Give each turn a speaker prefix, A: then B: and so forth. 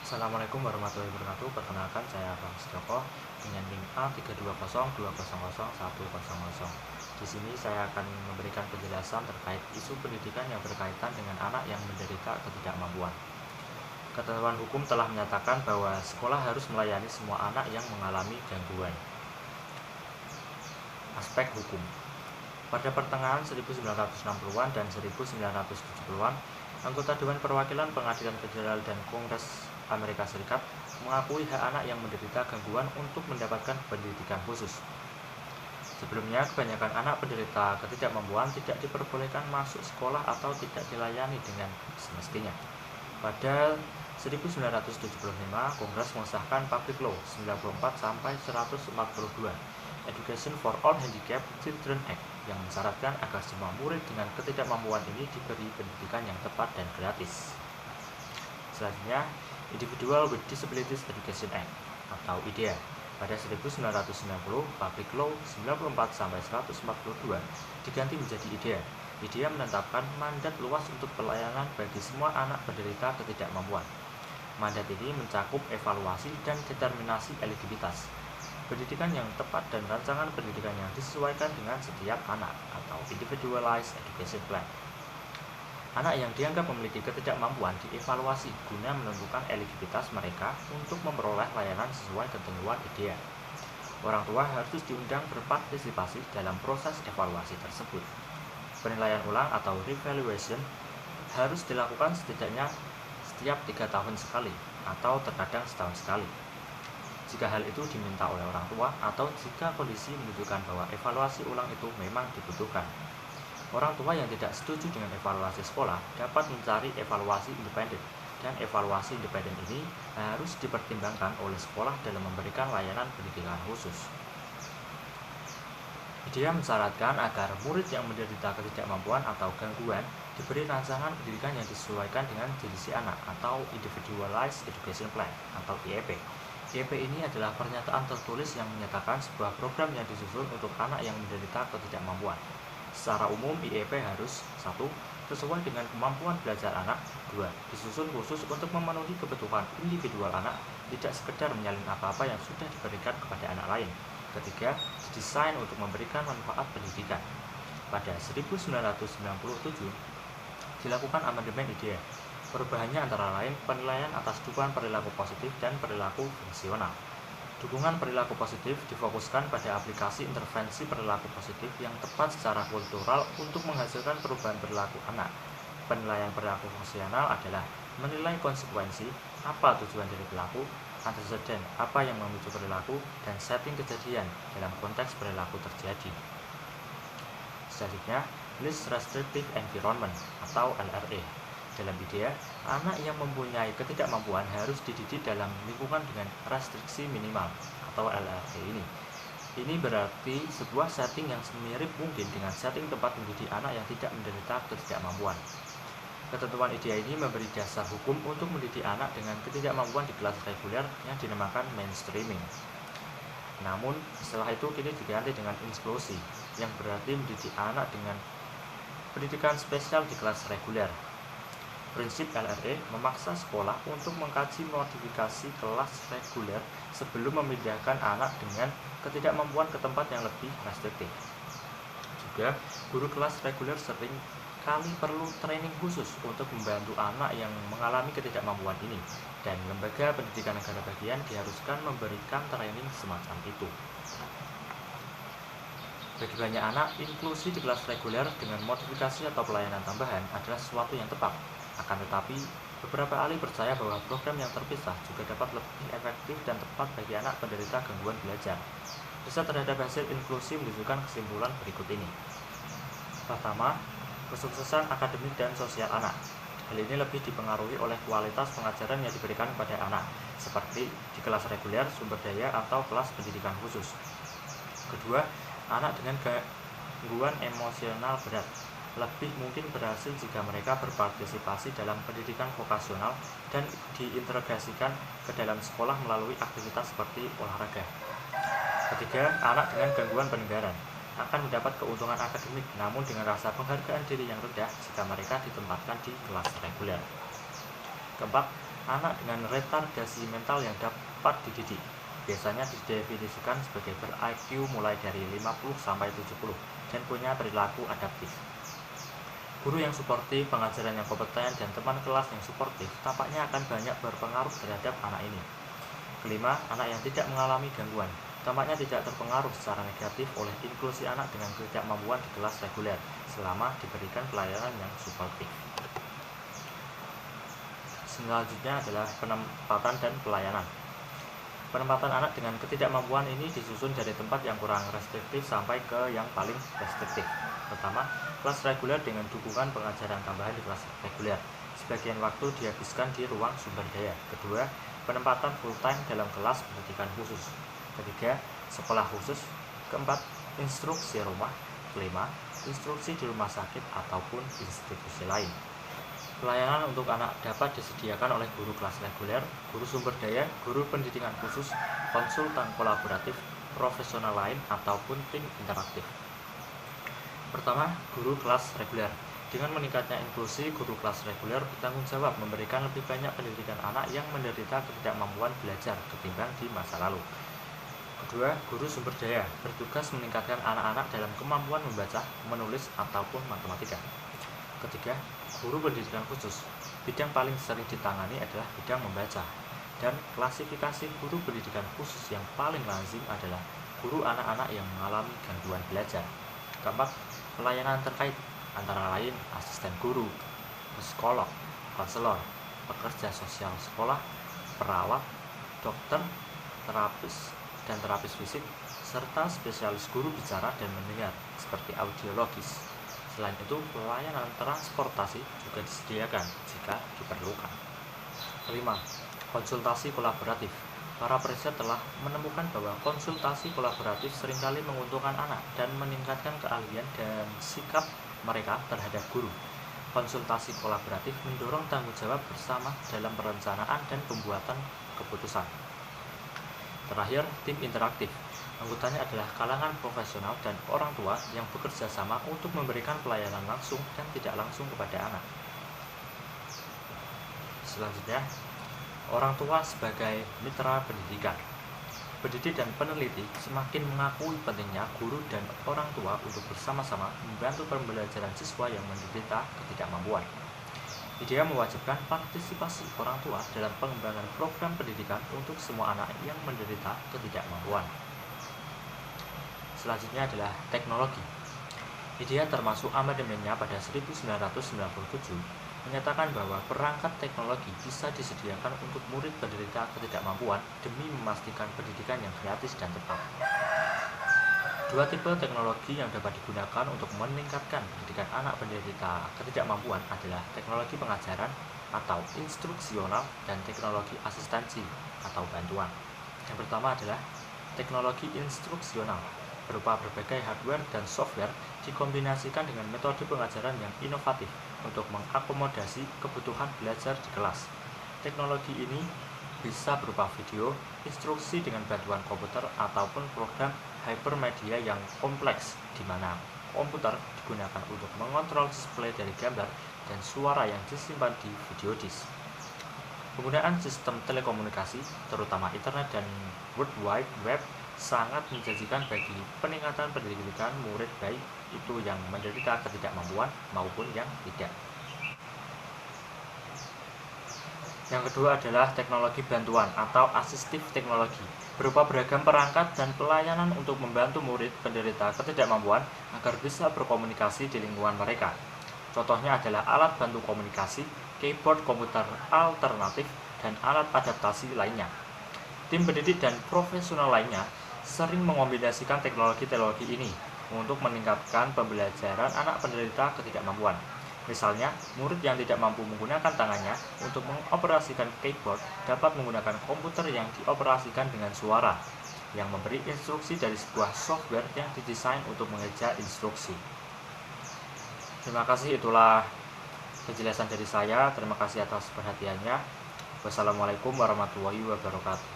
A: Assalamualaikum warahmatullahi wabarakatuh. Perkenalkan, saya Bang Joko dengan NIM A320200100. Di sini saya akan memberikan penjelasan terkait isu pendidikan yang berkaitan dengan anak yang menderita ketidakmampuan. Ketentuan hukum telah menyatakan bahwa sekolah harus melayani semua anak yang mengalami gangguan. Aspek hukum. Pada pertengahan 1960-an dan 1970-an, anggota Dewan Perwakilan Pengadilan Federal dan Kongres Amerika Serikat mengakui hak anak yang menderita gangguan untuk mendapatkan pendidikan khusus. Sebelumnya, kebanyakan anak penderita ketidakmampuan tidak diperbolehkan masuk sekolah atau tidak dilayani dengan semestinya. Pada 1975, Kongres mengesahkan Public Law 94-142, Education for All Handicapped Children Act, yang mensyaratkan agar semua murid dengan ketidakmampuan ini diberi pendidikan yang tepat dan gratis. Selanjutnya, Individual with Disabilities Education Act atau IDEA. Pada 1990, Public Law 94-142 diganti menjadi IDEA. IDEA menetapkan mandat luas untuk pelayanan bagi semua anak penderita ketidakmampuan. Mandat ini mencakup evaluasi dan determinasi eligibilitas, pendidikan yang tepat dan rancangan pendidikan yang disesuaikan dengan setiap anak atau Individualized Education Plan. Anak yang dianggap memiliki ketidakmampuan dievaluasi guna menentukan eligibilitas mereka untuk memperoleh layanan sesuai ketentuan IDEA. Orang tua harus diundang berpartisipasi dalam proses evaluasi tersebut. Penilaian ulang atau revaluation harus dilakukan setidaknya setiap 3 tahun sekali atau terkadang setahun sekali. Jika hal itu diminta oleh orang tua atau jika kondisi menunjukkan bahwa evaluasi ulang itu memang dibutuhkan. Orang tua yang tidak setuju dengan evaluasi sekolah dapat mencari evaluasi independen, dan evaluasi independen ini harus dipertimbangkan oleh sekolah dalam memberikan layanan pendidikan khusus. Dia mensyaratkan agar murid yang menderita ketidakmampuan atau gangguan diberi rancangan pendidikan yang disesuaikan dengan kondisi anak atau Individualized Education Plan atau IEP. IEP ini adalah pernyataan tertulis yang menyatakan sebuah program yang disusun untuk anak yang menderita ketidakmampuan. Secara umum, IEP harus 1. Sesuai dengan kemampuan belajar anak. 2. Disusun khusus untuk memenuhi kebutuhan individual anak, tidak sekedar menyalin apa-apa yang sudah diberikan kepada anak lain. 3. Didesain untuk memberikan manfaat pendidikan. Pada 1997, dilakukan amandemen IDEA. Perubahannya antara lain penilaian atas dukungan perilaku positif dan perilaku fungsional. Dukungan perilaku positif difokuskan pada aplikasi intervensi perilaku positif yang tepat secara kultural untuk menghasilkan perubahan perilaku anak. Penilaian perilaku fungsional adalah menilai konsekuensi, apa tujuan dari perilaku, antecedent, apa yang memicu perilaku, dan setting kejadian dalam konteks perilaku terjadi. Selanjutnya, Least Restrictive Environment atau LRE. Dalam IDEA, anak yang mempunyai ketidakmampuan harus dididik dalam lingkungan dengan restriksi minimal atau LRT ini. Ini berarti sebuah setting yang semirip mungkin dengan setting tempat mendidik anak yang tidak menderita ketidakmampuan. Ketentuan IDEA ini memberi dasar hukum untuk mendidik anak dengan ketidakmampuan di kelas reguler yang dinamakan mainstreaming. Namun, setelah itu kini diganti dengan inklusi, yang berarti mendidik anak dengan pendidikan spesial di kelas reguler. Prinsip LRE memaksa sekolah untuk mengkaji modifikasi kelas reguler sebelum memindahkan anak dengan ketidakmampuan ke tempat yang lebih restriktif. Juga, guru kelas reguler sering kali perlu training khusus untuk membantu anak yang mengalami ketidakmampuan ini, dan lembaga pendidikan negara bagian diharuskan memberikan training semacam itu. Bagi banyak anak, inklusi di kelas reguler dengan modifikasi atau pelayanan tambahan adalah sesuatu yang tepat. Akan tetapi, beberapa ahli percaya bahwa program yang terpisah juga dapat lebih efektif dan tepat bagi anak penderita gangguan belajar. Riset terhadap hasil inklusi menunjukkan kesimpulan berikut ini. Pertama, kesuksesan akademik dan sosial anak. Hal ini lebih dipengaruhi oleh kualitas pengajaran yang diberikan kepada anak, seperti di kelas reguler, sumber daya, atau kelas pendidikan khusus. Kedua, anak dengan gangguan emosional berat lebih mungkin berhasil jika mereka berpartisipasi dalam pendidikan vokasional dan diintegrasikan ke dalam sekolah melalui aktivitas seperti olahraga. Ketiga, anak dengan gangguan pendengaran akan mendapat keuntungan akademik, namun dengan rasa penghargaan diri yang rendah jika mereka ditempatkan di kelas reguler. Keempat, anak dengan retardasi mental yang dapat dididik. Biasanya didefinisikan sebagai ber-IQ mulai dari 50-70 dan punya perilaku adaptif. Guru yang suportif, pengajaran yang kompeten, dan teman kelas yang suportif tampaknya akan banyak berpengaruh terhadap anak ini. Kelima, anak yang tidak mengalami gangguan tampaknya tidak terpengaruh secara negatif oleh inklusi anak dengan ketidakmampuan di kelas reguler selama diberikan pelayanan yang suportif. Selanjutnya adalah penempatan dan pelayanan. Penempatan anak dengan ketidakmampuan ini disusun dari tempat yang kurang restriktif sampai ke yang paling restriktif. Pertama, kelas reguler dengan dukungan pengajaran tambahan di kelas reguler. Sebagian waktu dihabiskan di ruang sumber daya. Kedua, penempatan full-time dalam kelas pendidikan khusus. Ketiga, sekolah khusus. Keempat, instruksi rumah. Kelima, instruksi di rumah sakit ataupun institusi lain. Pelayanan untuk anak dapat disediakan oleh guru kelas reguler, guru sumber daya, guru pendidikan khusus, konsultan kolaboratif, profesional lain, ataupun tim interaktif. Pertama, guru kelas reguler. Dengan meningkatnya inklusi, guru kelas reguler bertanggung jawab memberikan lebih banyak pendidikan anak yang menderita ketidakmampuan belajar ketimbang di masa lalu. Kedua, guru sumber daya bertugas meningkatkan anak-anak dalam kemampuan membaca, menulis, ataupun matematika. Ketiga, guru pendidikan khusus. Bidang paling sering ditangani adalah bidang membaca. Dan klasifikasi guru pendidikan khusus yang paling lazim adalah guru anak-anak yang mengalami gangguan belajar. Keempat, pelayanan terkait antara lain asisten guru, psikolog, konselor, pekerja sosial sekolah, perawat, dokter, terapis, dan terapis fisik, serta spesialis guru bicara dan mendengar seperti audiologis. Selain itu, pelayanan transportasi juga disediakan jika diperlukan. Kelima, konsultasi kolaboratif. Para periset telah menemukan bahwa konsultasi kolaboratif seringkali menguntungkan anak dan meningkatkan keahlian dan sikap mereka terhadap guru. Konsultasi kolaboratif mendorong tanggung jawab bersama dalam perencanaan dan pembuatan keputusan. Terakhir, tim interaktif. Anggotanya adalah kalangan profesional dan orang tua yang bekerja sama untuk memberikan pelayanan langsung dan tidak langsung kepada anak. Selanjutnya, orang tua sebagai mitra pendidikan. Pendidik dan peneliti semakin mengakui pentingnya guru dan orang tua untuk bersama-sama membantu pembelajaran siswa yang menderita ketidakmampuan. IDEA mewajibkan partisipasi orang tua dalam pengembangan program pendidikan untuk semua anak yang menderita ketidakmampuan. Selanjutnya adalah teknologi. IDEA termasuk amandemennya pada 1997 menyatakan bahwa perangkat teknologi bisa disediakan untuk murid penderita ketidakmampuan demi memastikan pendidikan yang gratis dan tepat. Dua tipe teknologi yang dapat digunakan untuk meningkatkan pendidikan anak penderita ketidakmampuan adalah teknologi pengajaran atau instruksional dan teknologi asistensi atau bantuan. Yang pertama adalah teknologi instruksional, berupa berbagai hardware dan software dikombinasikan dengan metode pengajaran yang inovatif untuk mengakomodasi kebutuhan belajar di kelas. Teknologi ini bisa berupa video, instruksi dengan bantuan komputer, ataupun program hypermedia yang kompleks, di mana komputer digunakan untuk mengontrol display dari gambar dan suara yang disimpan di video disk. Penggunaan sistem telekomunikasi, terutama internet dan World Wide Web, sangat menjanjikan bagi peningkatan pendidikan murid baik itu yang menderita ketidakmampuan maupun yang tidak. Yang kedua adalah teknologi bantuan atau asistif teknologi, berupa beragam perangkat dan pelayanan untuk membantu murid penderita ketidakmampuan agar bisa berkomunikasi di lingkungan mereka. Contohnya adalah alat bantu komunikasi, keyboard komputer alternatif, dan alat adaptasi lainnya. Tim pendidik dan profesional lainnya sering mengombinasikan teknologi-teknologi ini untuk meningkatkan pembelajaran anak penderita ketidakmampuan. Misalnya, murid yang tidak mampu menggunakan tangannya untuk mengoperasikan keyboard dapat menggunakan komputer yang dioperasikan dengan suara, yang memberi instruksi dari sebuah software yang didesain untuk mengeja instruksi. Terima kasih, itulah penjelasan dari saya. Terima kasih atas perhatiannya. Wassalamualaikum warahmatullahi wabarakatuh.